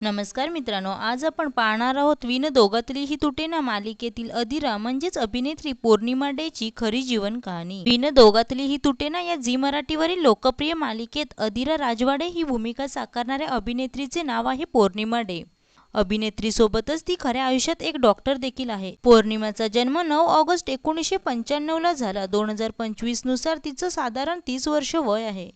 नमस्कार मित्रांनो, आज आपण पाहणार आहोत विण दोघातली ही तुटेना मालिकेतील अधीरा म्हणजेच अभिनेत्री पौर्णिमा डेची खरी जीवन कहाणी। विण दोघातली ही तुटेना या झी मराठीवरील लोकप्रिय मालिकेत अधीरा राजवाडे ही भूमिका साकारणाऱ्या अभिनेत्रीचे नाव आहे पौर्णिमा डे। अभिनेत्री सोबतच ती खऱ्या आयुष्यात एक डॉक्टर देखील आहे। पौर्णिमाचा जन्म 9 ऑगस्ट 1995 ला झाला। 2025 नुसार तिचं साधारण 30 वर्ष वय आहे।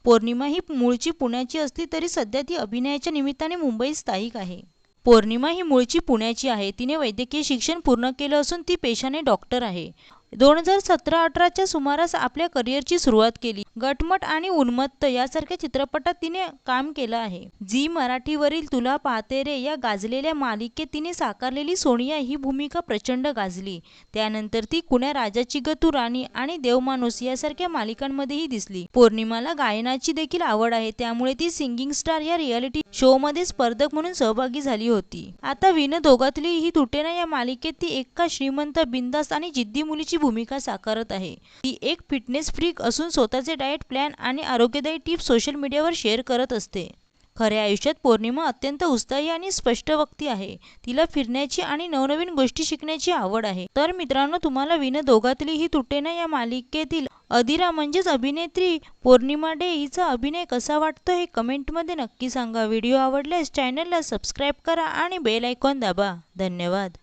पौर्णिमा ही मूळची पुण्याची असली तरी सध्या ती अभिनयाच्या निमित्ताने मुंबईत स्थायिक आहे। पौर्णिमा ही मूळची पुण्याची आहे। तिने वैद्यकीय शिक्षण पूर्ण केलं असून ती पेशाने डॉक्टर आहे। 2017-18 च्या सुमारास आपल्या करिअरची सुरुवात केली। गटमट आणि उन्मत्त यासारख्या चित्रपटात तिने काम केलं आहे। झी मराठीवरील तुला पाहते रे या गाजलेल्या मालिकेत तिने साकारलेली सोनिया ही भूमिका प्रचंड गाजली। त्यानंतर ती कुण्या राजाची ग तू राणी आणि देवमाणूस यासारख्या मालिकांमध्येही दिसली। पौर्णिमाला गायनाची देखील आवड आहे, त्यामुळे ती सिंगिंग स्टार या रियालिटी शो मध्ये स्पर्धक म्हणून सहभागी झाली होती। आता विण दोघातली ही तुटेना या मालिकेत ती एका श्रीमंत, बिनधास्त आणि जिद्दी मुलीची भूमिका साकारत आहे। ती एक फिटनेस फ्रीक असून स्वतःचे डाएट प्लॅन आणि आरोग्यदायी टिप्स सोशल मीडियावर शेअर करत असते। खऱ्या आयुष्यात पौर्णिमा अत्यंत उत्साही आणि स्पष्टवक्ती आहे। तिला फिरण्याची आणि नवनवीन गोष्टी शिकण्याची आवड आहे। तर मित्रांनो, तुम्हाला विण दोघातली ही तुटेना या मालिकेतील अधीरा म्हणजेच अभिनेत्री पौर्णिमा डे हिचा अभिनय कसा वाटतो हे कमेंटमध्ये नक्की सांगा। व्हिडिओ आवडल्यास चॅनलला सबस्क्राईब करा आणि बेल आयकॉन दाबा। धन्यवाद।